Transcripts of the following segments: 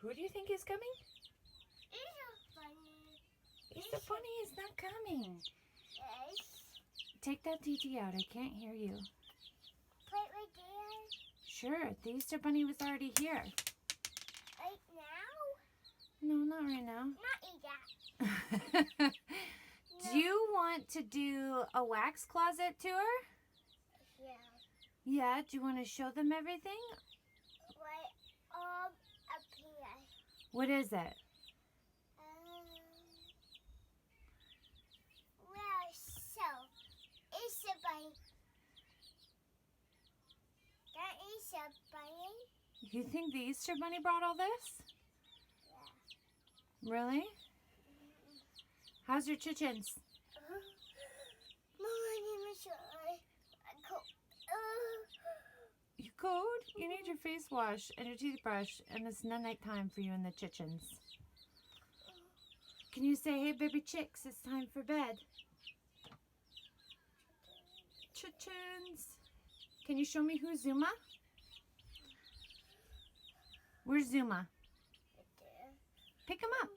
Who do you think is coming? Easter bunny. Easter Bunny is not coming. Yes. Take that TT out. I can't hear you. Play right there. Sure, the Easter Bunny was already here. Right now? No, not right now. Not eat that. Do you want to do a wax closet tour? Yeah. Yeah, do you want to show them everything? Right up here. What is it? Well, so Easter bunny. That Easter bunny. You think the Easter Bunny brought all this? Yeah. Really? How's your chickens? Mama, I'm sorry. I'm cold. You cold? You need your face wash and your toothbrush, and it's night time for you and the chickens. Can you say, hey, baby chicks, it's time for bed? Chickens. Can you show me who's Zuma? Where's Zuma? Pick him up.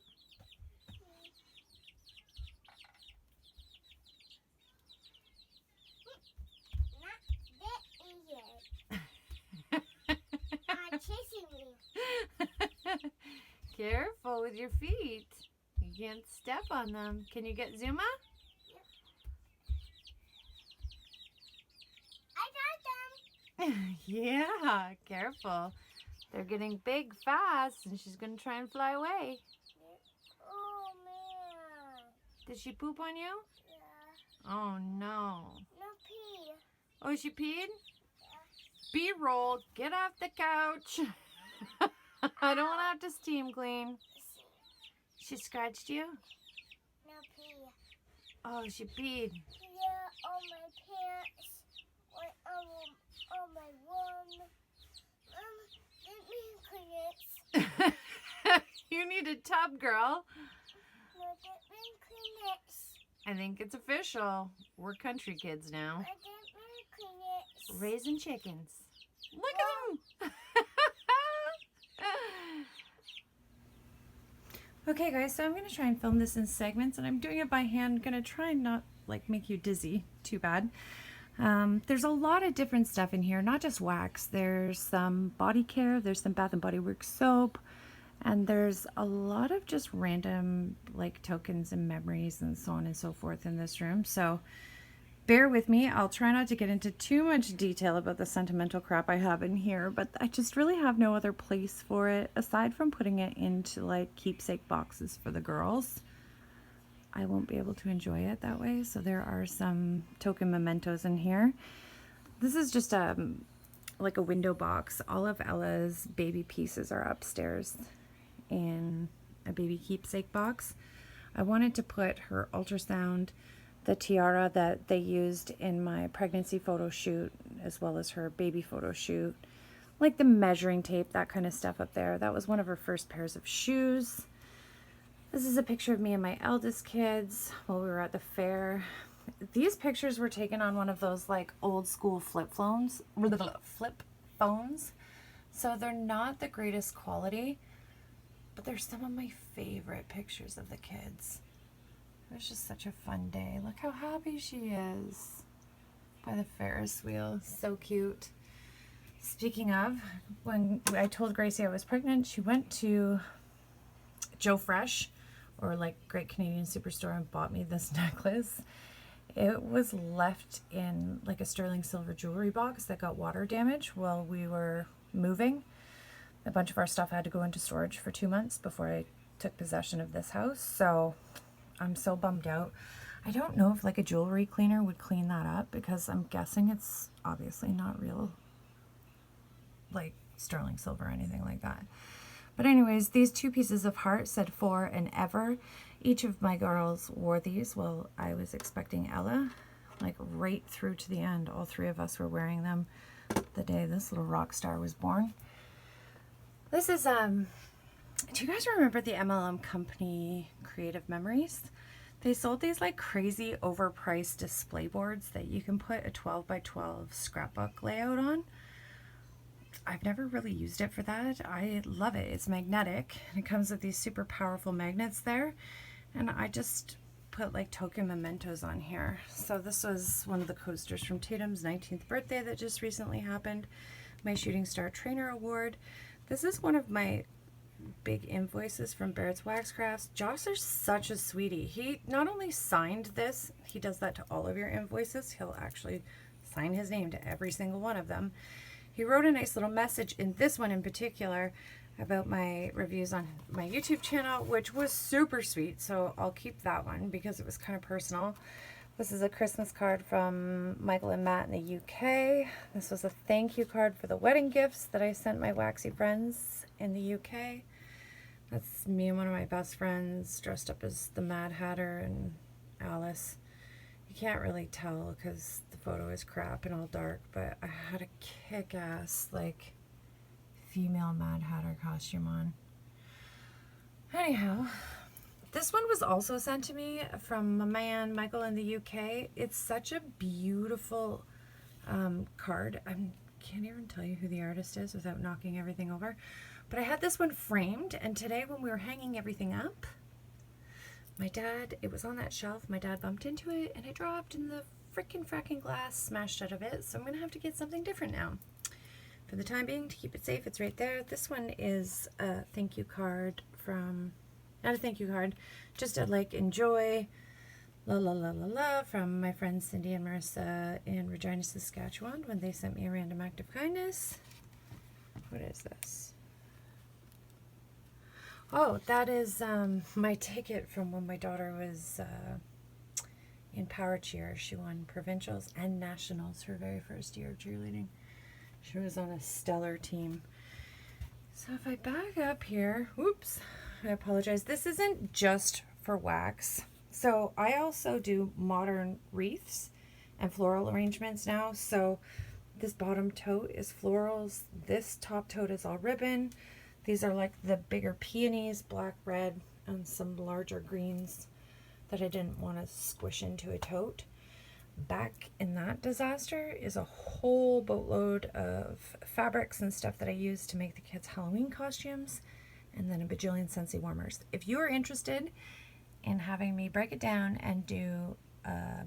Chasing me. Careful with your feet. You can't step on them. Can you get Zuma? I got them. Yeah, careful. They're getting big fast, and she's going to try and fly away. Oh, man. Did she poop on you? Yeah. Oh, no. No pee. Oh, she peed? B-roll, get off the couch. I don't want to have to steam clean. She scratched you? No pee. Oh, she peed. Yeah, on my pants. On my room. Let me clean it. You need a tub, girl. No, let me clean it. I think it's official. We're country kids now. Let me clean it. Raising chickens. Look at them. Okay, guys, so I'm going to try and film this in segments, and I'm doing it by hand. I'm going to try and not make you dizzy too bad. There's a lot of different stuff in here, not just wax. There's some body care, there's some Bath and Body Works soap, and there's a lot of just random tokens and memories and so on and so forth in this room. So bear with me. I'll try not to get into too much detail about the sentimental crap I have in here, but I just really have no other place for it aside from putting it into keepsake boxes for the girls. I won't be able to enjoy it that way, so there are some token mementos in here. This is just a window box. All of Ella's baby pieces are upstairs in a baby keepsake box. I wanted to put her ultrasound, the tiara that they used in my pregnancy photo shoot, as well as her baby photo shoot, the measuring tape, that kind of stuff up there. That was one of her first pairs of shoes. This is a picture of me and my eldest kids while we were at the fair. These pictures were taken on one of those old school flip phones. So they're not the greatest quality, but they're some of my favorite pictures of the kids. It was just such a fun day. Look how happy she is by the Ferris wheel. So cute. Speaking of, when I told Gracie I was pregnant, she went to Joe Fresh, or Great Canadian Superstore, and bought me this necklace. It was left in a sterling silver jewelry box that got water damage while we were moving. A bunch of our stuff had to go into storage for 2 months before I took possession of this house, so I'm so bummed out. I don't know if a jewelry cleaner would clean that up, because I'm guessing it's obviously not real sterling silver or anything like that. But anyways, these two pieces of heart said for and ever. Each of my girls wore these while I was expecting Ella, right through to the end. All three of us were wearing them the day this little rock star was born. This is, do you guys remember the MLM company Creative Memories? They sold these crazy overpriced display boards that you can put a 12 by 12 scrapbook layout on. I've never really used it for that. I love it. It's magnetic and it comes with these super powerful magnets there. And I just put like token mementos on here. So this was one of the coasters from Tatum's 19th birthday that just recently happened. My Shooting Star Trainer Award. This is one of my big invoices from Barrett's Wax Crafts. Josh is such a sweetie. He not only signed this, he does that to all of your invoices. He'll actually sign his name to every single one of them. He wrote a nice little message in this one in particular about my reviews on my YouTube channel, which was super sweet. So I'll keep that one because it was kind of personal. This is a Christmas card from Michael and Matt in the UK. This was a thank you card for the wedding gifts that I sent my waxy friends in the UK. That's me and one of my best friends dressed up as the Mad Hatter and Alice. You can't really tell because the photo is crap and all dark, but I had a kick-ass, like, female Mad Hatter costume on. Anyhow, this one was also sent to me from my man Michael in the UK. It's such a beautiful card. I can't even tell you who the artist is without knocking everything over. But I had this one framed, and today when we were hanging everything up, my dad, it was on that shelf, my dad bumped into it, and it dropped, and the fracking glass smashed out of it, so I'm going to have to get something different now. For the time being, to keep it safe, it's right there. This one is a thank you card from, not a thank you card, just a, like, enjoy, la la la la la, from my friends Cindy and Marissa in Regina, Saskatchewan, when they sent me a random act of kindness. What is this? Oh, that is my ticket from when my daughter was in Power Cheer. She won provincials and nationals her very first year of cheerleading. She was on a stellar team. So if I back up here, whoops, I apologize. This isn't just for wax. So I also do modern wreaths and floral arrangements now. So this bottom tote is florals. This top tote is all ribbon. These are like the bigger peonies, black, red, and some larger greens that I didn't want to squish into a tote. Back in that disaster is a whole boatload of fabrics and stuff that I use to make the kids' Halloween costumes, and then a bajillion Scentsy warmers. If you are interested in having me break it down and do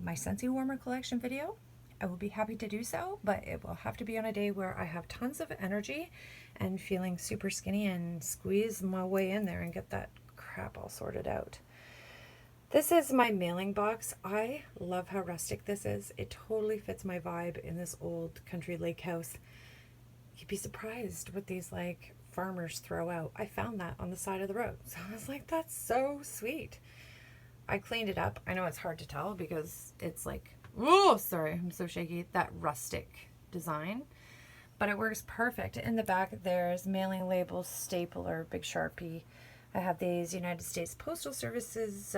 my Scentsy warmer collection video, I will be happy to do so, but it will have to be on a day where I have tons of energy and feeling super skinny and squeeze my way in there and get that crap all sorted out. This is my mailing box. I love how rustic this is. It totally fits my vibe in this old country lake house. You'd be surprised what these like farmers throw out. I found that on the side of the road. So I was like, that's so sweet. I cleaned it up. I know it's hard to tell because it's like, oh, sorry, I'm so shaky. That rustic design, but it works perfect. In the back, there's mailing labels, stapler, big Sharpie. I have these United States Postal Services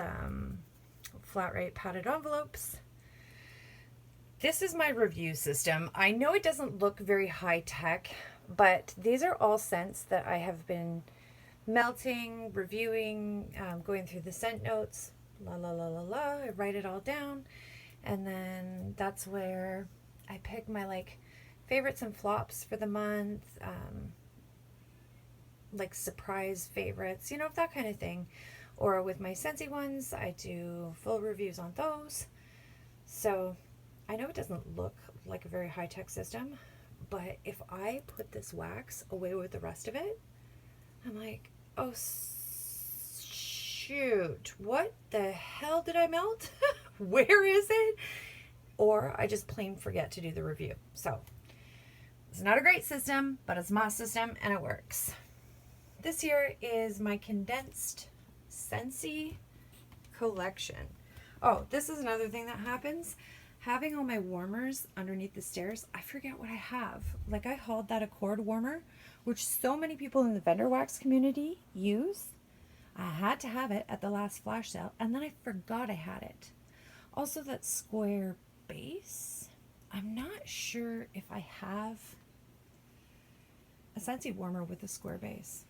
flat rate padded envelopes. This is my review system. I know it doesn't look very high tech, but these are all scents that I have been melting, reviewing, going through the scent notes. La la la la la. I write it all down. And then that's where I pick my like favorites and flops for the month, like surprise favorites, you know, that kind of thing. Or with my Scentsy ones, I do full reviews on those. So I know it doesn't look like a very high-tech system, but if I put this wax away with the rest of it, I'm like, oh shoot, what the hell did I melt? Where is it? Or I just plain forget to do the review. So it's not a great system, but it's my system and it works. This here is my condensed Scentsy collection. Oh, this is another thing that happens. Having all my warmers underneath the stairs, I forget what I have. Like I hauled that Accord warmer, which so many people in the vendor wax community use. I had to have it at the last flash sale, and then I forgot I had it. Also, that square base, I'm not sure if I have a Scentsy warmer with a square base.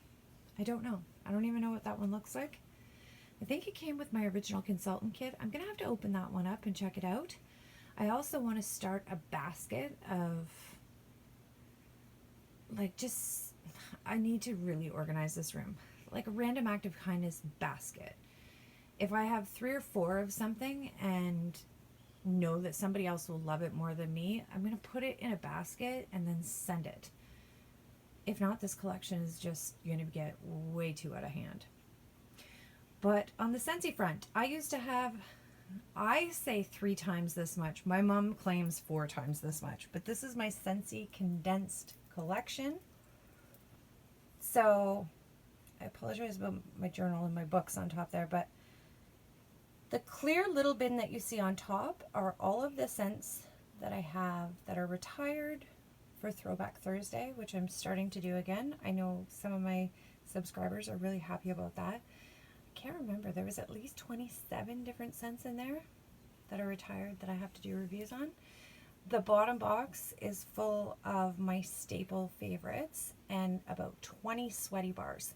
I don't know. I don't even know what that one looks like. I think it came with my original consultant kit. I'm going to have to open that one up and check it out. I also want to start a basket of like, just, I need to really organize this room. Like a random act of kindness basket. If I have 3 or 4 of something and know that somebody else will love it more than me, I'm going to put it in a basket and then send it. If not, this collection is just going to get way too out of hand. But on the Scentsy front, I used to have, I say 3 times this much. My mom claims 4 times this much. But this is my Scentsy condensed collection. So I apologize about my journal and my books on top there, but the clear little bin that you see on top are all of the scents that I have that are retired for Throwback Thursday, which I'm starting to do again. I know some of my subscribers are really happy about that. I can't remember. There was at least 27 different scents in there that are retired that I have to do reviews on. The bottom box is full of my staple favorites and about 20 sweaty bars.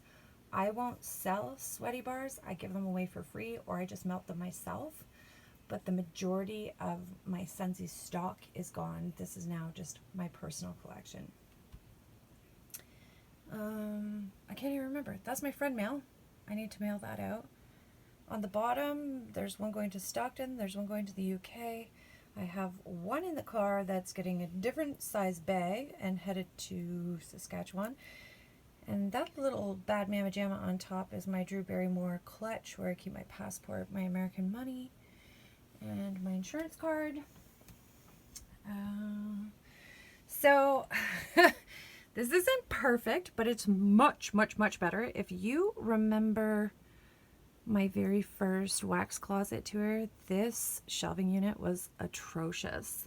I won't sell sweaty bars. I give them away for free or I just melt them myself. But the majority of my Scentsy stock is gone. This is now just my personal collection. I can't even remember. That's my friend mail. I need to mail that out. On the bottom, there's one going to Stockton. There's one going to the UK. I have one in the car that's getting a different size bag and headed to Saskatchewan. And that little Bad Mama Jamma on top is my Drew Barrymore clutch where I keep my passport, my American money, and my insurance card. So this isn't perfect, but it's much, much, much better. If you remember my very first wax closet tour, this shelving unit was atrocious.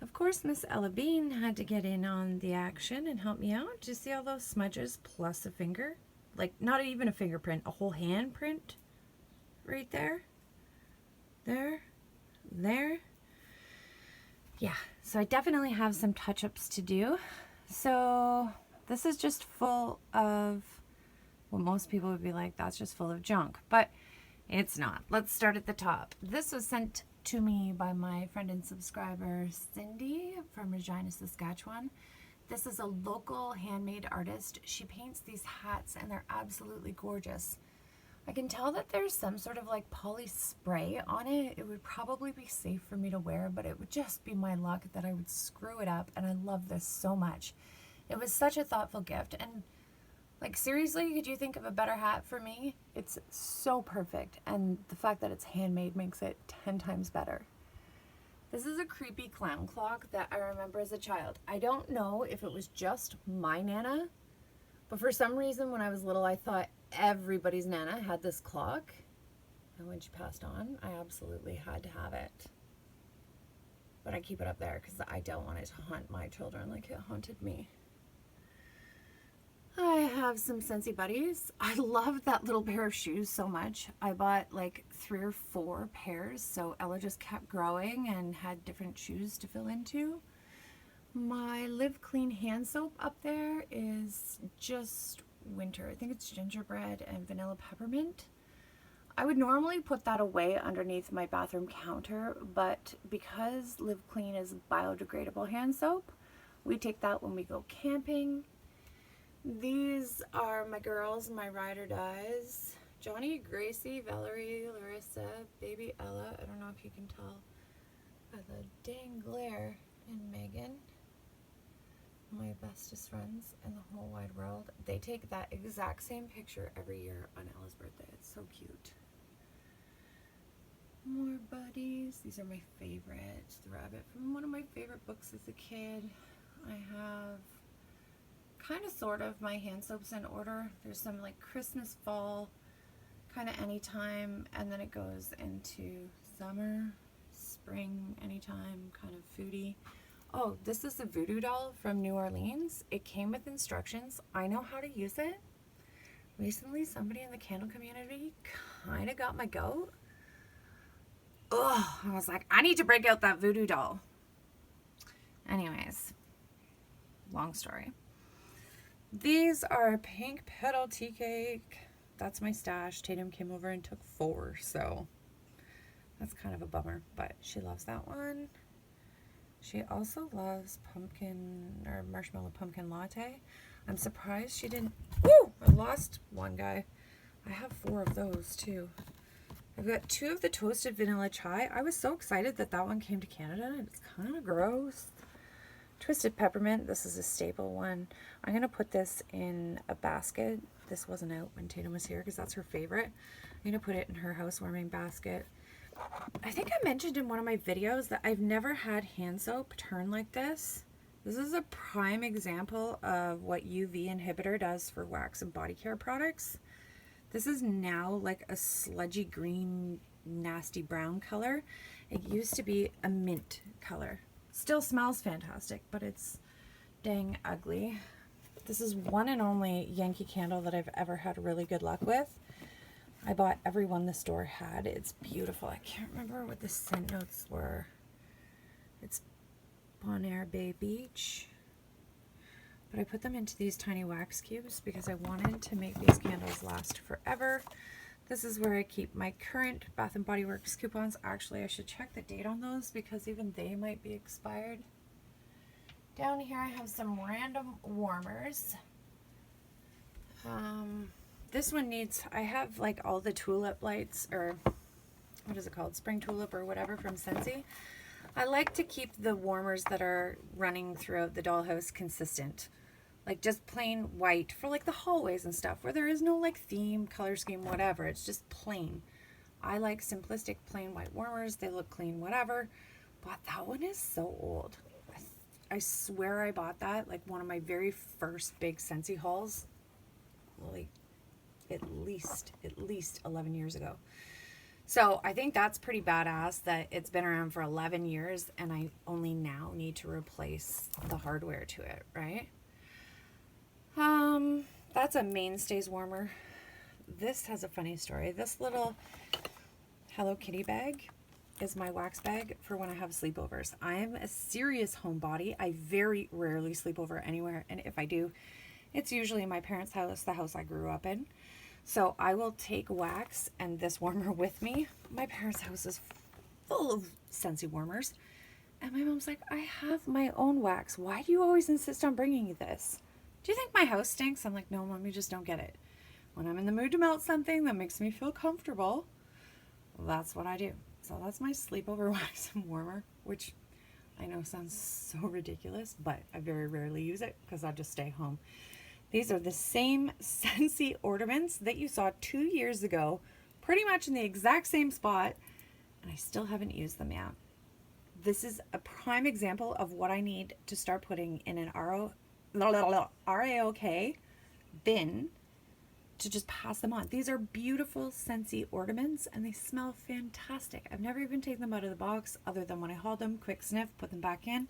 Of course, Miss Ella Bean had to get in on the action and help me out. Do you see all those smudges plus a finger? Like, not even a fingerprint, a whole handprint right there. There. Yeah, so I definitely have some touch-ups to do. So this is just full of, well, most people would be like, that's just full of junk, but it's not. Let's start at the top. This was sent to me by my friend and subscriber Cindy from Regina, Saskatchewan. This is a local handmade artist. She paints these hats and they're absolutely gorgeous. I can tell that there's some sort of like poly spray on it. It would probably be safe for me to wear, but it would just be my luck that I would screw it up, and I love this so much. It was such a thoughtful gift, and like, seriously, could you think of a better hat for me? It's so perfect, and the fact that it's handmade makes it 10 times better. This is a creepy clown clock that I remember as a child. I don't know if it was just my Nana, but for some reason when I was little I thought everybody's Nana had this clock, and when she passed on I absolutely had to have it. But I keep it up there because I don't want it to haunt my children like it haunted me. I have some Scentsy buddies. I love that little pair of shoes so much. I bought like 3 or 4 pairs, so Ella just kept growing and had different shoes to fill into. My Live Clean hand soap up there is just winter. I think it's gingerbread and vanilla peppermint. I would normally put that away underneath my bathroom counter, but because Live Clean is biodegradable hand soap, we take that when we go camping. These are my girls, my ride or dies. Johnny, Gracie, Valerie, Larissa, baby Ella. I don't know if you can tell by the dang glare. And Megan, my bestest friends in the whole wide world. They take that exact same picture every year on Ella's birthday. It's so cute. More buddies. These are my favorites. The rabbit from one of my favorite books as a kid. I have kind of sort of my hand soaps in order. There's some like Christmas, fall, kind of anytime, and then it goes into summer, spring, anytime, kind of foodie. Oh, this is the voodoo doll from New Orleans. It came with instructions. I know how to use it. Recently, somebody in the candle community kind of got my goat. Ugh, I was like, I need to break out that voodoo doll. Anyways, long story. These are pink petal tea cake. That's my stash. Tatum came over and took 4, so that's kind of a bummer, but she loves that one. She also loves pumpkin or marshmallow pumpkin latte. I'm surprised she didn't. Woo! I lost one guy. I have 4 of those too. I've got 2 of the toasted vanilla chai. I was so excited that that one came to Canada. It's kind of gross. Twisted peppermint. This is a staple one. I'm going to put this in a basket. This wasn't out when Tatum was here because that's her favorite. I'm going to put it in her housewarming basket. I think I mentioned in one of my videos that I've never had hand soap turn like this. This is a prime example of what UV inhibitor does for wax and body care products. This is now like a sludgy green, nasty brown color. It used to be a mint color. Still smells fantastic, but it's dang ugly. This is one and only Yankee candle that I've ever had really good luck with. I bought every one the store had. It's beautiful. I can't remember what the scent notes were. It's Bonaire Bay Beach. But I put them into these tiny wax cubes because I wanted to make these candles last forever. This is where I keep my current Bath & Body Works coupons. Actually, I should check the date on those because even they might be expired. Down here I have some random warmers. This one needs, I have like all the tulip lights, or what is it called? Spring tulip or whatever from Scentsy. I like to keep the warmers that are running throughout the dollhouse consistent. Like just plain white for like the hallways and stuff where there is no like theme, color scheme, whatever. It's just plain. I like simplistic plain white warmers. They look clean, whatever. But that one is so old. I swear I bought that like one of my very first big Scentsy hauls. Like at least 11 years ago. So I think that's pretty badass that it's been around for 11 years and I only now need to replace the hardware to it, right? That's a Mainstays warmer. This has a funny story. This little Hello Kitty bag is my wax bag for when I have sleepovers. I am a serious homebody. I very rarely sleep over anywhere, and if I do, it's usually in my parents' house, the house I grew up in. So I will take wax and this warmer with me. My parents' house is full of Scentsy warmers. And my mom's like, I have my own wax. Why do you always insist on bringing this? Do you think my house stinks? I'm like, no, Mom, you just don't get it. When I'm in the mood to melt something that makes me feel comfortable, that's what I do. So that's my sleepover wax and warmer, which I know sounds so ridiculous, but I very rarely use it because I just stay home. These are the same Scentsy ornaments that you saw 2 years ago, pretty much in the exact same spot, and I still haven't used them yet. This is a prime example of what I need to start putting in an RAOK bin to just pass them on. These are beautiful Scentsy ornaments and they smell fantastic. I've never even taken them out of the box other than when I hauled them, quick sniff, put them back in,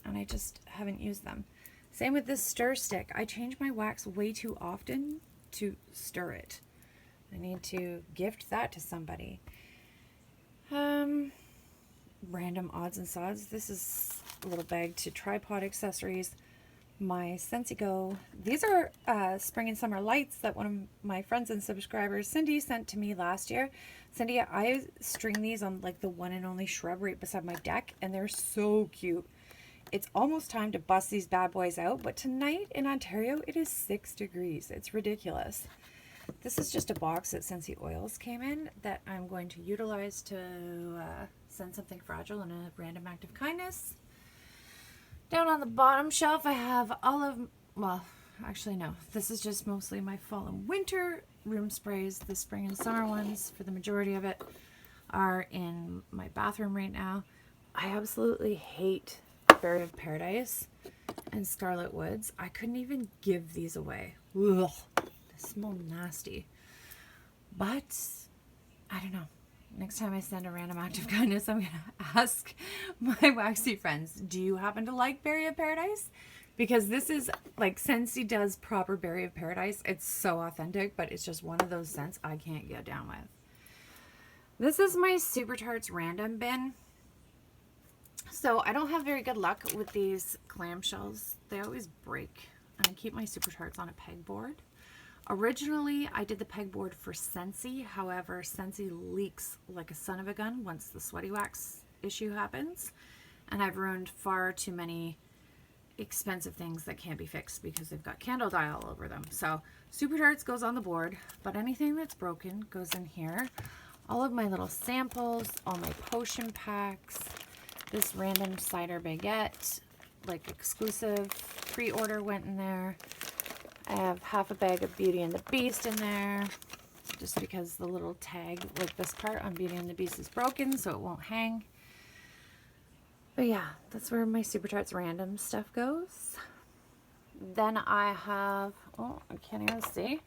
and I just haven't used them. Same with this stir stick. I change my wax way too often to stir it. I need to gift that to somebody. Random odds and sods. This is a little bag to tripod accessories. My Scentsy Go. These are spring and summer lights that one of my friends and subscribers, Cindy, sent to me last year. Cindy, I string these on like the one and only shrub right beside my deck, and they're so cute. It's almost time to bust these bad boys out, but tonight in Ontario, it is 6 degrees. It's ridiculous. This is just a box that Scentsy Oils came in that I'm going to utilize to send something fragile in a random act of kindness. Down on the bottom shelf, I have all of, well, actually no, this is just mostly my fall and winter room sprays. The spring and summer ones, for the majority of it, are in my bathroom right now. I absolutely hate Berry of Paradise and Scarlet Woods. I couldn't even give these away. Ugh, they smell nasty. But I don't know. Next time I send a random act of kindness, I'm going to ask my waxy friends, do you happen to like Berry of Paradise? Because this is like Scentsy does proper Berry of Paradise. It's so authentic, but it's just one of those scents I can't get down with. This is my Super Tarts random bin. So I don't have very good luck with these clamshells. They always break. And I keep my Super Tarts on a pegboard. Originally, I did the pegboard for Scentsy. However, Scentsy leaks like a son of a gun once the sweaty wax issue happens. And I've ruined far too many expensive things that can't be fixed because they've got candle dye all over them. So Super Tarts goes on the board, but anything that's broken goes in here. All of my little samples, all my potion packs, this random cider baguette, like exclusive pre-order went in there. I have half a bag of Beauty and the Beast in there, just because the little tag, like this part on Beauty and the Beast, is broken, so it won't hang. But yeah, that's where my Super Tarts random stuff goes. Then I have, oh, I can't even see,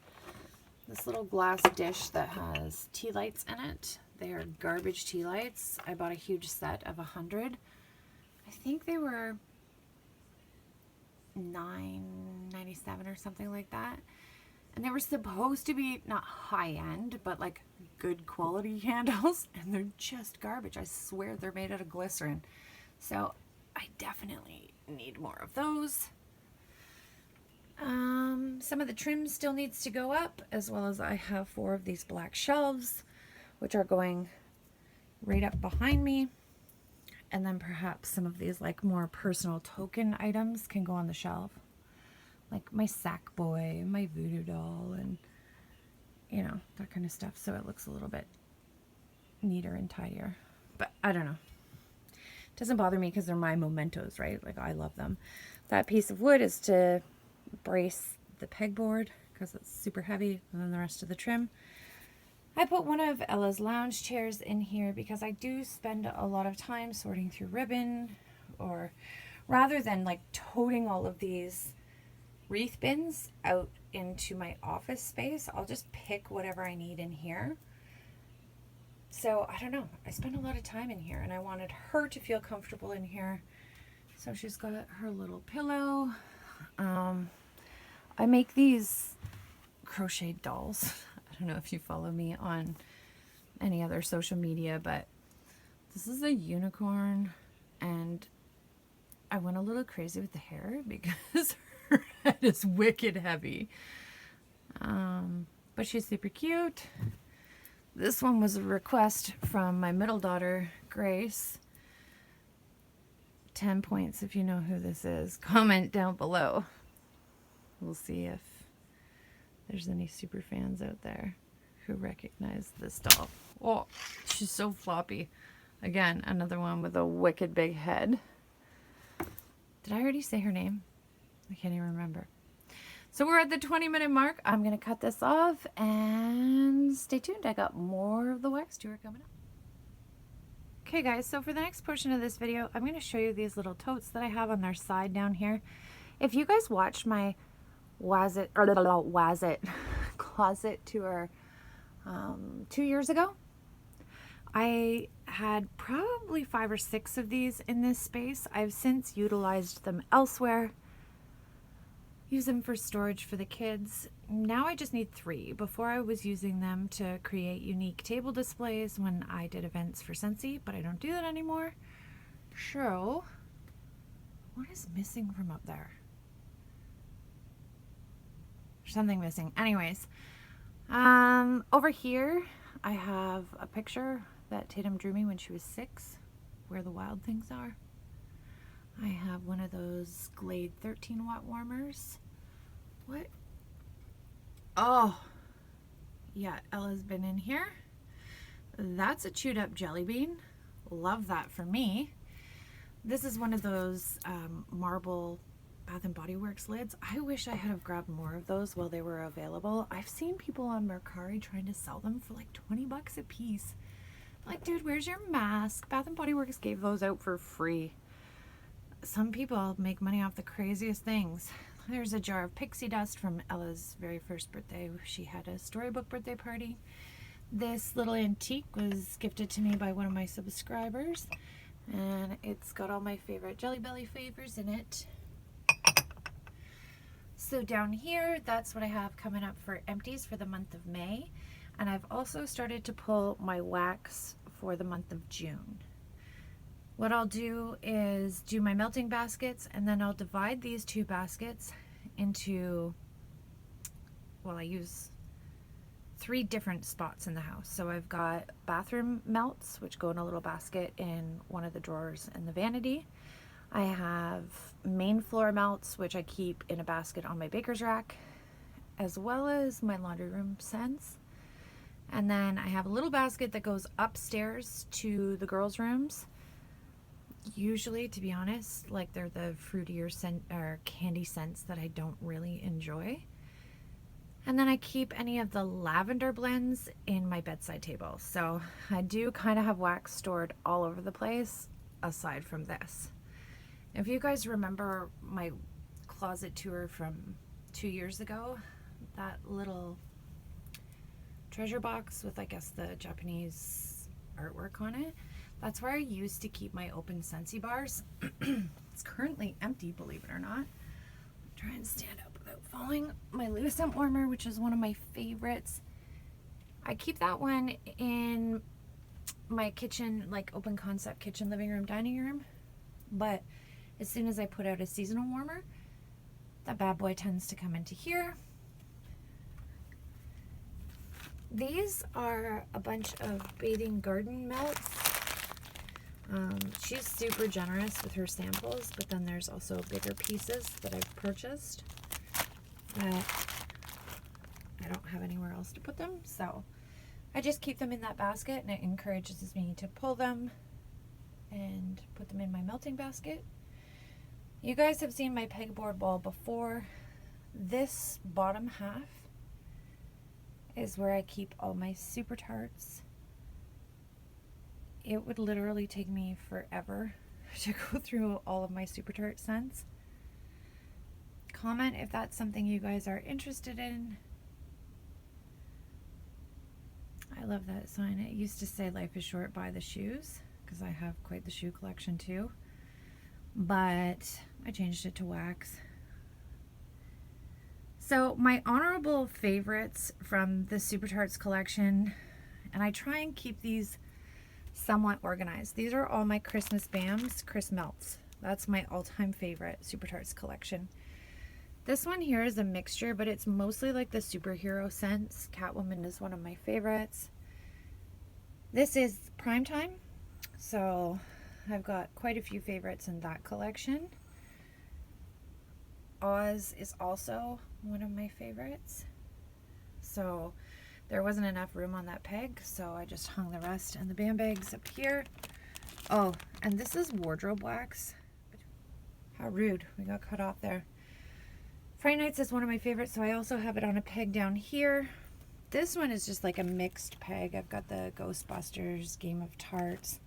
this little glass dish that has tea lights in it. They are garbage tea lights. I bought a huge set of 100. I think they were $9.97 or something like that. And they were supposed to be not high-end, but like good quality candles. And they're just garbage. I swear they're made out of glycerin. So I definitely need more of those. Some of the trim still needs to go up, as well as I have 4 of these black shelves, which are going right up behind me. And then perhaps some of these like more personal token items can go on the shelf. Like my sack boy, my voodoo doll, and you know, that kind of stuff. So it looks a little bit neater and tidier. But I don't know. It doesn't bother me because they're my mementos, right? Like I love them. That piece of wood is to brace the pegboard because it's super heavy, and then the rest of the trim. I put one of Ella's lounge chairs in here because I do spend a lot of time sorting through ribbon, or rather than like toting all of these wreath bins out into my office space, I'll just pick whatever I need in here. So I don't know, I spend a lot of time in here and I wanted her to feel comfortable in here. So she's got her little pillow. I make these crocheted dolls. I don't know if you follow me on any other social media, but this is a unicorn, and I went a little crazy with the hair because her head is wicked heavy. But she's super cute. This one was a request from my middle daughter, Grace. 10 points if you know who this is. Comment down below. We'll see if there's any super fans out there who recognize this doll. Oh, she's so floppy. Again, another one with a wicked big head. Did I already say her name? I can't even remember. So we're at the 20-minute mark. I'm going to cut this off and stay tuned. I got more of the wax tour coming up. Okay guys, so for the next portion of this video, I'm going to show you these little totes that I have on their side down here. If you guys watched my closet tour 2 years ago, I had probably 5 or 6 of these in this space. I've since utilized them elsewhere. Use them for storage for the kids. Now I just need 3. Before I was using them to create unique table displays when I did events for Scentsy, but I don't do that anymore. So, what is missing from up there? There's something missing. Anyways, over here I have a picture that Tatum drew me when she was 6, where the wild things are. I have one of those Glade 13 watt warmers. What? Oh, yeah, Ella's been in here. That's a chewed up jelly bean. Love that for me. This is one of those marble Bath and Body Works lids. I wish I had have grabbed more of those while they were available. I've seen people on Mercari trying to sell them for like 20 bucks a piece. Like, dude, where's your mask? Bath and Body Works gave those out for free. Some people make money off the craziest things. There's a jar of pixie dust from Ella's very first birthday. She had a storybook birthday party. This little antique was gifted to me by one of my subscribers, and it's got all my favorite Jelly Belly flavors in it. So down here, that's what I have coming up for empties for the month of May. And I've also started to pull my wax for the month of June. What I'll do is do my melting baskets, and then I'll divide these 2 baskets into, well, I use 3 different spots in the house. So I've got bathroom melts, which go in a little basket in one of the drawers in the vanity. I have main floor melts, which I keep in a basket on my baker's rack, as well as my laundry room scents. And then I have a little basket that goes upstairs to the girls' rooms. Usually, to be honest, like they're the fruitier scent or candy scents that I don't really enjoy. And then I keep any of the lavender blends in my bedside table. So I do kind of have wax stored all over the place aside from this. If you guys remember my closet tour from 2 years ago, that little treasure box with, I guess, the Japanese artwork on it, that's where I used to keep my open Scentsy bars. It's currently empty, believe it or not. Try and stand up without falling. My Lucent warmer, which is one of my favorites. I keep that one in my kitchen, like open concept kitchen, living room, dining room. But as soon as I put out a seasonal warmer, that bad boy tends to come into here. These are a bunch of bathing garden melts. She's super generous with her samples, but then there's also bigger pieces that I've purchased that I don't have anywhere else to put them, so I just keep them in that basket, and it encourages me to pull them and put them in my melting basket. You guys have seen my pegboard wall before. This bottom half is where I keep all my Super Tarts. It would literally take me forever to go through all of my Super Tart scents. Comment if that's something you guys are interested in. I love that sign. It used to say life is short, buy the shoes, because I have quite the shoe collection too. But I changed it to wax. So my honorable favorites from the Super Tarts collection, and I try and keep these somewhat organized. These are all my Christmas BAMs, Chris Melts. That's my all-time favorite Super Tarts collection. This one here is a mixture, but it's mostly like the superhero scents. Catwoman is one of my favorites. This is Primetime, so I've got quite a few favorites in that collection. Oz is also one of my favorites. So there wasn't enough room on that peg, so I just hung the rest in the BAM bags up here. Oh, and this is wardrobe wax. How rude, we got cut off there. Friday Nights is one of my favorites, so I also have it on a peg down here. This one is just like a mixed peg. I've got the Ghostbusters, Game of Tarts.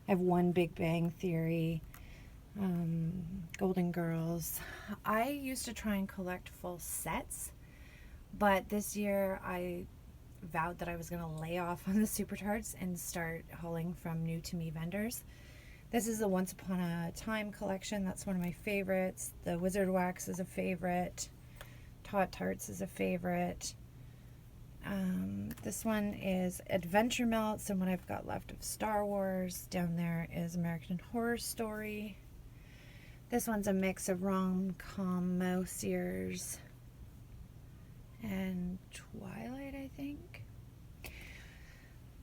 I have One Big Bang Theory, Golden Girls. I used to try and collect full sets, but this year I vowed that I was going to lay off on the Super Tarts and start hauling from new to me vendors. This is the Once Upon a Time collection. That's one of my favorites. The Wizard Wax is a favorite. Tot Tarts is a favorite. This one is Adventure Melts, and what I've got left of Star Wars. Down there is American Horror Story. This one's a mix of rom-com, mouse ears, and Twilight, I think.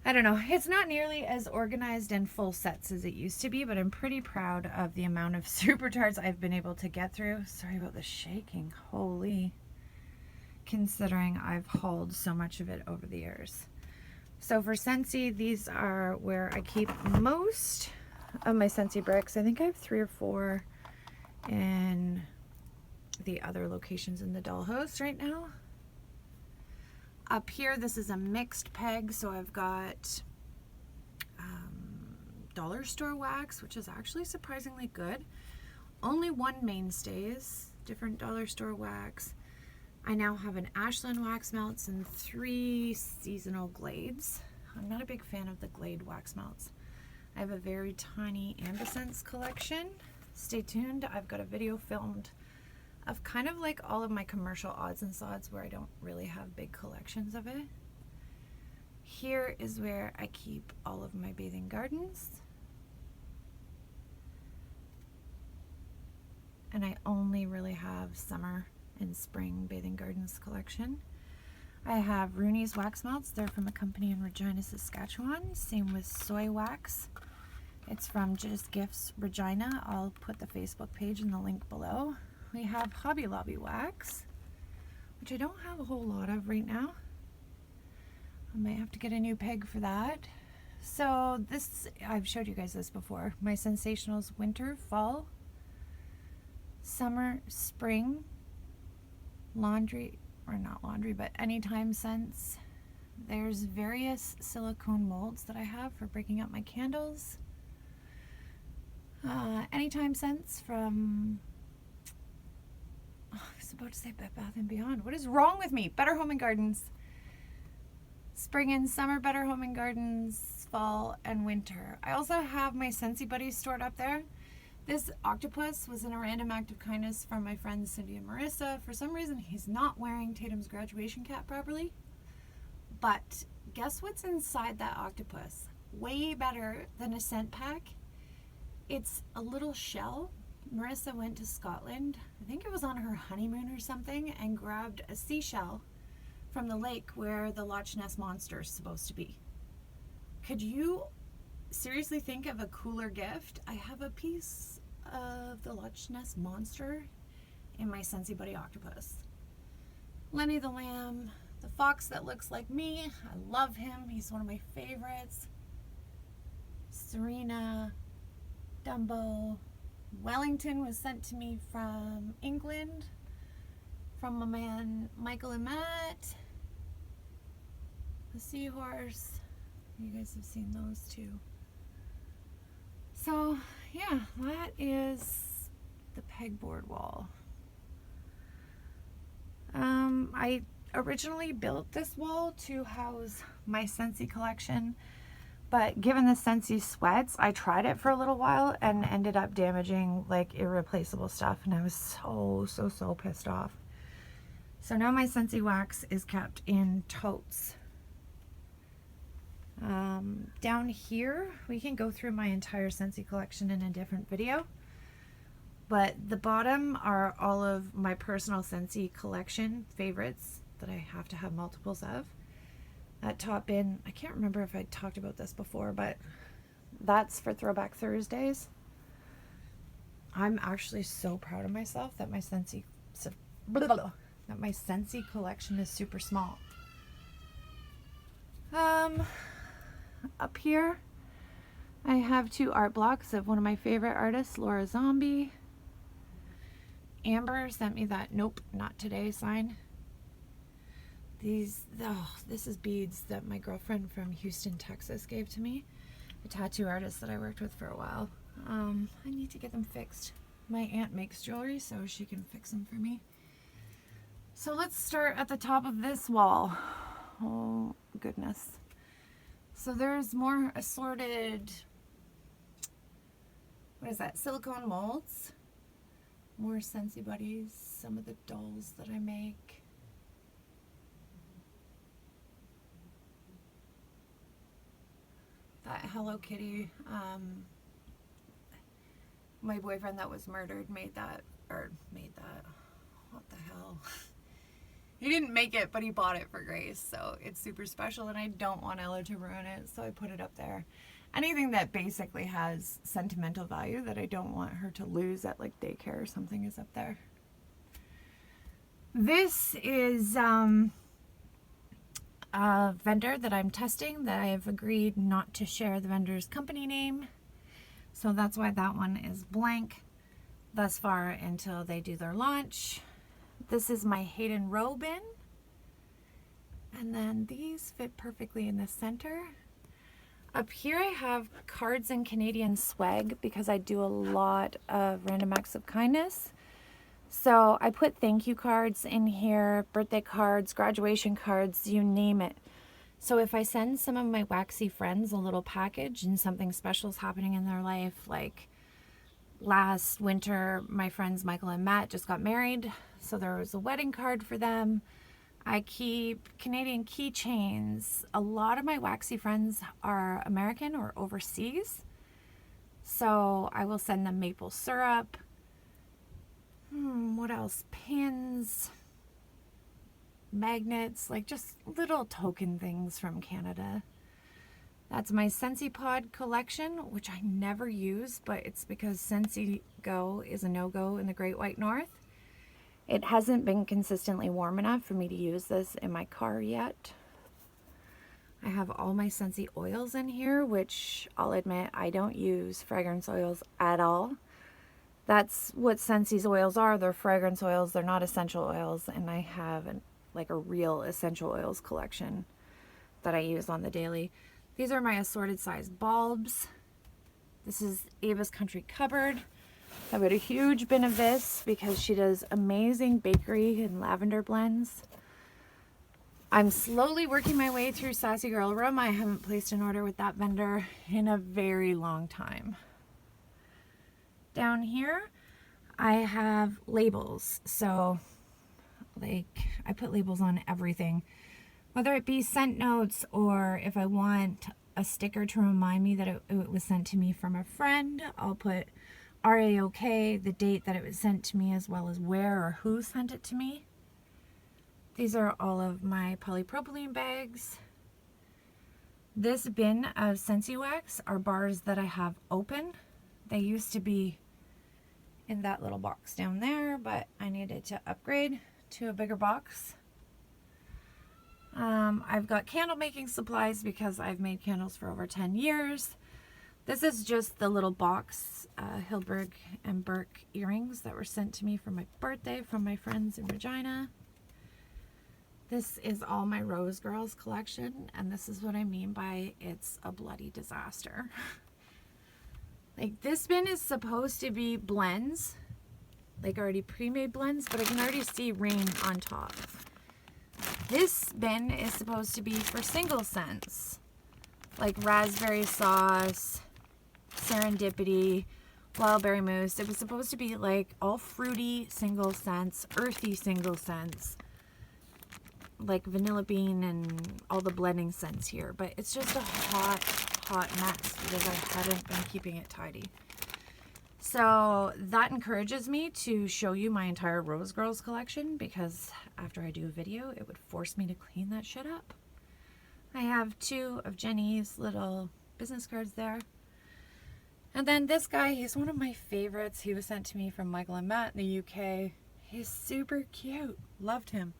I don't know. It's not nearly as organized and full sets as it used to be, but I'm pretty proud of the amount of Super Tarts I've been able to get through. Sorry about the shaking. Holy. Considering I've hauled so much of it over the years. So for Scentsy, these are where I keep most of my Scentsy bricks. I think I have 3 or 4 in the other locations in the dollhouse right now. Up here, this is a mixed peg, so I've got dollar store wax, which is actually surprisingly good. Only one mainstays, different dollar store wax. I now have an Ashland wax melts and 3 seasonal glades. I'm not a big fan of the glade wax melts. I have a very tiny Ambiscents collection. Stay tuned, I've got a video filmed of kind of like all of my commercial odds and sods where I don't really have big collections of it. Here is where I keep all of my bathing gardens. And I only really have summer and spring bathing gardens collection. I have Rooney's wax melts. They're from a company in Regina, Saskatchewan. Same with soy wax. It's from Just Gifts Regina. I'll put the Facebook page in the link below. We have Hobby Lobby wax, which I don't have a whole lot of right now. I might have to get a new peg for that. So this, I've showed you guys this before. My Sensationals winter, fall, summer, spring, laundry, or not laundry, but anytime scents. There's various silicone molds that I have for breaking up my candles. Anytime scents from, I was about to say Bed Bath & Beyond. What is wrong with me? Better Home & Gardens. Spring and summer Better Home & Gardens, fall and winter. I also have my Scentsy Buddies stored up there. This octopus was in a random act of kindness from my friends Cindy and Marissa. For some reason, he's not wearing Tatum's graduation cap properly. But guess what's inside that octopus? Way better than a scent pack. It's a little shell. Marissa went to Scotland, I think it was on her honeymoon or something, and grabbed a seashell from the lake where the Loch Ness Monster is supposed to be. Could you seriously think of a cooler gift? I have a piece of the Loch Ness Monster in my Scentsy Buddy octopus. Lenny the Lamb, the fox that looks like me. I love him. He's one of my favorites. Serena, Dumbo. Wellington was sent to me from England from my man Michael and Matt. The seahorse. You guys have seen those too. So yeah, that is the pegboard wall. I originally built this wall to house my Scentsy collection, but given the Scentsy sweats, I tried it for a little while and ended up damaging like irreplaceable stuff, and I was so pissed off. So now my Scentsy wax is kept in totes. Down here, we can go through my entire Scentsy collection in a different video, but the bottom are all of my personal Scentsy collection favorites that I have to have multiples of. That top bin, I can't remember if I talked about this before, but that's for Throwback Thursdays. I'm actually so proud of myself that my Scentsy collection is super small. Up here, I have two art blocks of one of my favorite artists, Laura Zombie. Amber sent me that "Nope, Not Today" sign. This is beads that my girlfriend from Houston, Texas gave to me. A tattoo artist that I worked with for a while. I need to get them fixed. My aunt makes jewelry, so she can fix them for me. So let's start at the top of this wall. Oh, goodness. So there's more assorted, what is that, silicone molds. More Scentsy Buddies, some of the dolls that I make. That Hello Kitty, my boyfriend that was murdered made that, what the hell? He didn't make it, but he bought it for Grace, so it's super special, and I don't want Ella to ruin it, so I put it up there. Anything that basically has sentimental value that I don't want her to lose at like daycare or something is up there. This is a vendor that I'm testing that I have agreed not to share the vendor's company name, so that's why that one is blank thus far until they do their launch. This is my Hayden Row bin, and then these fit perfectly in the center. Up here I have cards and Canadian swag because I do a lot of random acts of kindness. So I put thank you cards in here, birthday cards, graduation cards, you name it. So if I send some of my waxy friends a little package and something special is happening in their life, like last winter, my friends Michael and Matt just got married, so there was a wedding card for them. I keep Canadian keychains. A lot of my waxy friends are American or overseas, so I will send them maple syrup. What else? Pins. magnets, like just little token things from Canada. That's my Scentsy Pod collection, which I never use, but it's because Scentsy Go is a no-go in the Great White North. It hasn't been consistently warm enough for me to use this in my car yet. I have all my Scentsy oils in here, which I'll admit I don't use fragrance oils at all. That's what Scentsy's oils are. They're fragrance oils. They're not essential oils. And I have like a real essential oils collection that I use on the daily. These are my assorted size bulbs. This is Ava's Country Cupboard. I've got a huge bin of this because she does amazing bakery and lavender blends. I'm slowly working my way through Sassy Girl Aroma. I haven't placed an order with that vendor in a very long time. Down here, I have labels. So, like, I put labels on everything. Whether it be scent notes or if I want a sticker to remind me that it was sent to me from a friend, I'll put RAOK, the date that it was sent to me, as well as where or who sent it to me. These are all of my polypropylene bags. This bin of Scentsy Wax are bars that I have open. They used to be in that little box down there, but I needed to upgrade to a bigger box. I've got candle making supplies because I've made candles for over 10 years. This is just the little box, Hildberg and Burke earrings that were sent to me for my birthday from my friends in Regina. This is all my Rose Girls collection, and this is what I mean by it's a bloody disaster. Like, this bin is supposed to be blends, like already pre-made blends, but I can already see rain on top. This bin is supposed to be for single scents, like raspberry sauce, serendipity, wildberry mousse. It was supposed to be like all fruity single scents, earthy single scents, like vanilla bean and all the blending scents here, but it's just a hot mess because I haven't been keeping it tidy. So that encourages me to show you my entire Rose Girls collection, because after I do a video it would force me to clean that shit up. I have 2 of Jenny's little business cards there. And then this guy, he's one of my favorites. He was sent to me from Michael and Matt in the UK. He's super cute. Loved him.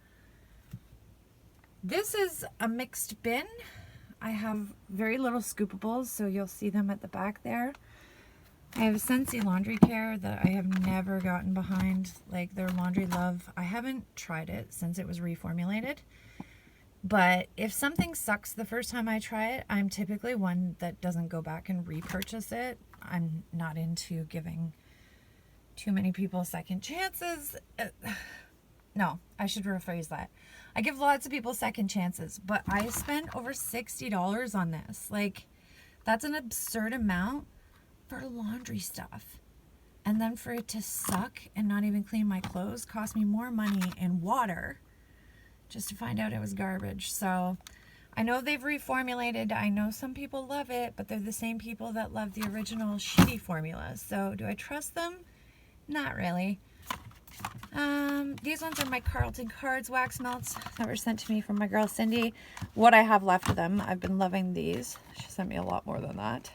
This is a mixed bin. I have very little scoopables, so you'll see them at the back there. I have Scentsy Laundry Care that I have never gotten behind, like their Laundry Love. I haven't tried it since it was reformulated. But if something sucks the first time I try it, I'm typically one that doesn't go back and repurchase it. I'm not into giving too many people second chances. No, I should rephrase that. I give lots of people second chances, but I spent over $60 on this. Like, that's an absurd amount for laundry stuff. And then for it to suck and not even clean my clothes cost me more money in water just to find out it was garbage. So I know they've reformulated. I know some people love it, but they're the same people that love the original shitty formula. So do I trust them? Not really. These ones are my Carlton Cards wax melts that were sent to me from my girl Cindy. What I have left of them, I've been loving these. She sent me a lot more than that,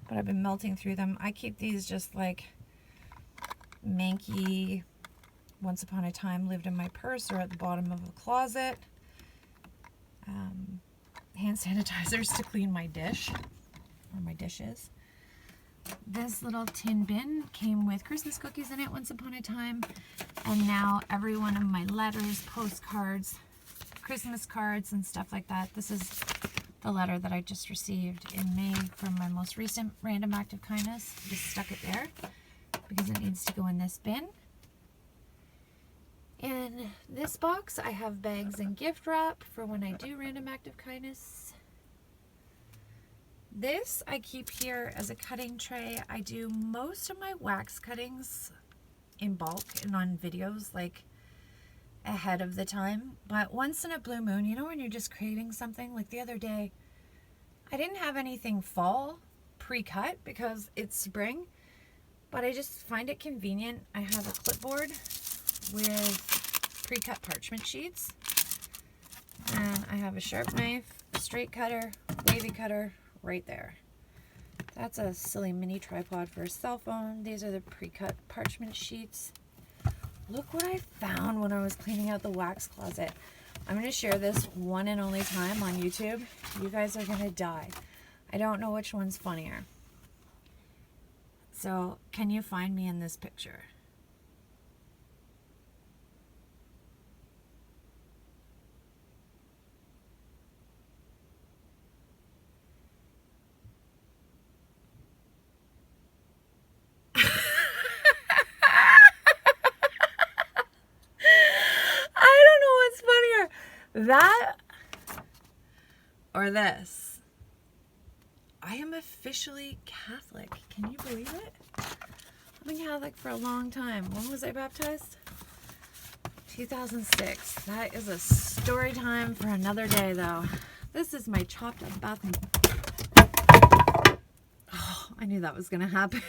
but I've been melting through them. I keep these just like manky, once upon a time lived in my purse or at the bottom of a closet. Hand sanitizers to clean my dish or my dishes. This little tin bin came with Christmas cookies in it once upon a time, and now every one of my letters, postcards, Christmas cards and stuff like that. This is the letter that I just received in May from my most recent random act of kindness. Just stuck it there because it needs to go in this bin. In this box I have bags and gift wrap for when I do random act of kindness. This I keep here as a cutting tray. I do most of my wax cuttings in bulk and on videos, like ahead of the time. But once in a blue moon, you know, when you're just craving something, like the other day, I didn't have anything fall pre-cut because it's spring, but I just find it convenient. I have a clipboard with pre-cut parchment sheets. And I have a sharp knife, straight cutter, wavy cutter right there. That's a silly mini tripod for a cell phone. These are the pre-cut parchment sheets. Look what I found when I was cleaning out the wax closet. I'm going to share this one and only time on YouTube. You guys are going to die. I don't know which one's funnier. So, can you find me in this picture? I don't know what's funnier. That or this. I am officially Catholic. Can you believe it? I've been Catholic for a long time. When was I baptized? 2006. That is a story time for another day, though. This is my chopped up bath and... Oh, I knew that was going to happen.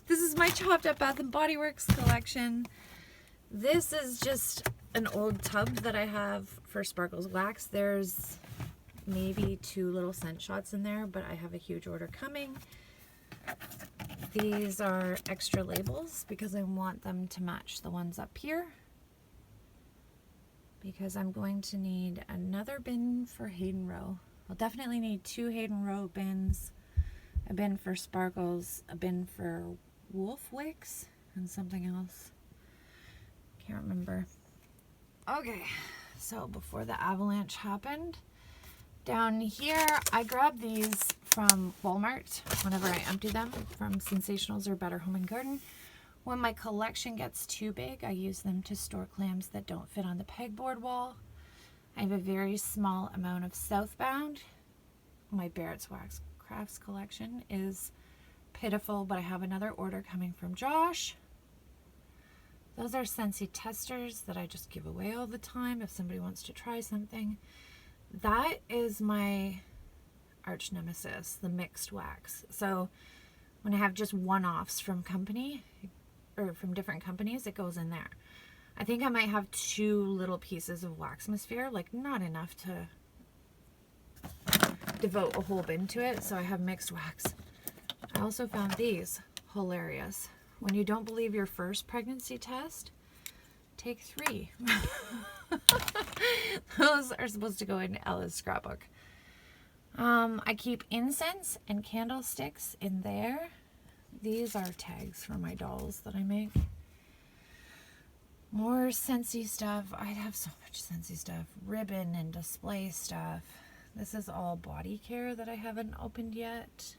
This is my chopped up Bath and Body Works collection. This is just an old tub that I have for Sparkles wax. There's maybe 2 little scent shots in there, but I have a huge order coming. These are extra labels because I want them to match the ones up here, because I'm going to need another bin for Hayden Row. I'll definitely need 2 Hayden Row bins, a bin for Sparkles, a bin for Wolf Wicks, and something else. Can't remember. Okay, so before the avalanche happened, down here I grabbed these from Walmart whenever I empty them from Sensationals or Better Home and Garden. When my collection gets too big, I use them to store clams that don't fit on the pegboard wall. I have a very small amount of Southbound. My Barrett's Wax Crafts collection is pitiful, but I have another order coming from Josh. Those are Scentsy testers that I just give away all the time if somebody wants to try something. That is my arch nemesis, the mixed wax. So when I have just one-offs from company or from different companies, it goes in there. I think I might have 2 little pieces of Waxmosphere, like not enough to devote a whole bin to it, so I have mixed wax. I also found these hilarious. When you don't believe your first pregnancy test, take 3. Those are supposed to go in Ella's scrapbook. I keep incense and candlesticks in there. These are tags for my dolls that I make. More Scentsy stuff. I have so much Scentsy stuff. Ribbon and display stuff. This is all body care that I haven't opened yet.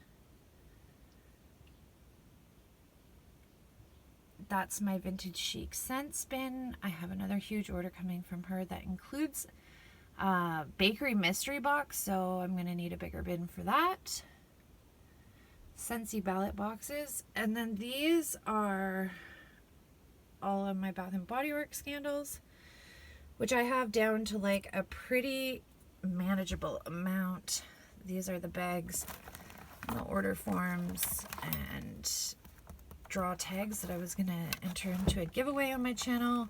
That's my Vintage Chic scent bin. I have another huge order coming from her that includes a bakery mystery box, so I'm going to need a bigger bin for that. Scentsy ballot boxes. And then these are all of my Bath and Body Works candles, which I have down to like a pretty manageable amount. These are the bags, the order forms, and draw tags that I was gonna enter into a giveaway on my channel.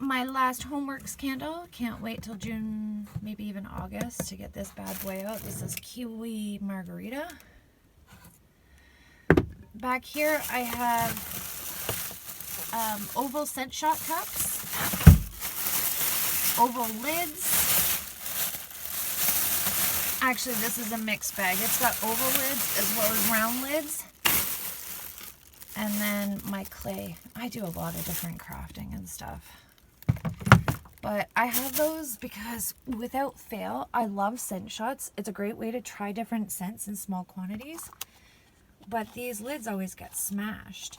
My last Homeworks candle. Can't wait till June, maybe even August, to get this bad boy out. This is Kiwi Margarita. Back here I have oval scent shot cups, oval lids. Actually, this is a mixed bag. It's got oval lids as well as round lids. And then my clay. I do a lot of different crafting and stuff. But I have those because without fail, I love scent shots. It's a great way to try different scents in small quantities. But these lids always get smashed.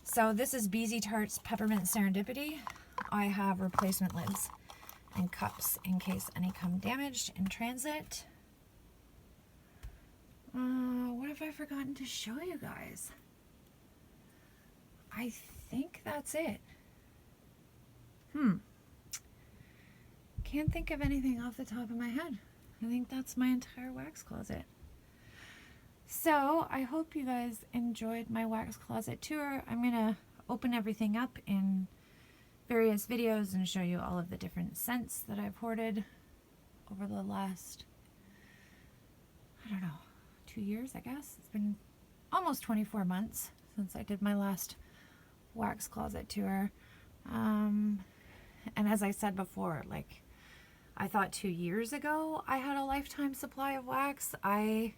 So this is BZ Tart's Peppermint Serendipity. I have replacement lids and cups in case any come damaged in transit. What have I forgotten to show you guys? I think that's it. Can't think of anything off the top of my head. I think that's my entire wax closet. So I hope you guys enjoyed my wax closet tour. I'm gonna open everything up in various videos and show you all of the different scents that I've hoarded over the last, I don't know, 2 years, I guess. It's been almost 24 months since I did my last wax closet tour. And as I said before, like, I thought 2 years ago I had a lifetime supply of wax. I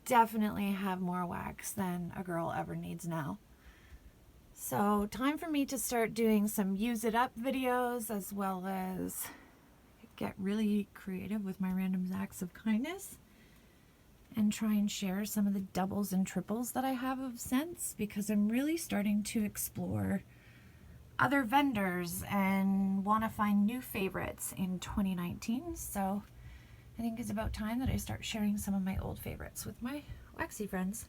definitely have more wax than a girl ever needs now. So time for me to start doing some use it up videos, as well as get really creative with my random acts of kindness and try and share some of the doubles and triples that I have of scents, because I'm really starting to explore other vendors and want to find new favorites in 2019. So I think it's about time that I start sharing some of my old favorites with my waxy friends.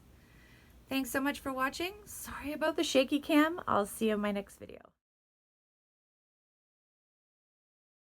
Thanks so much for watching. Sorry about the shaky cam. I'll see you in my next video.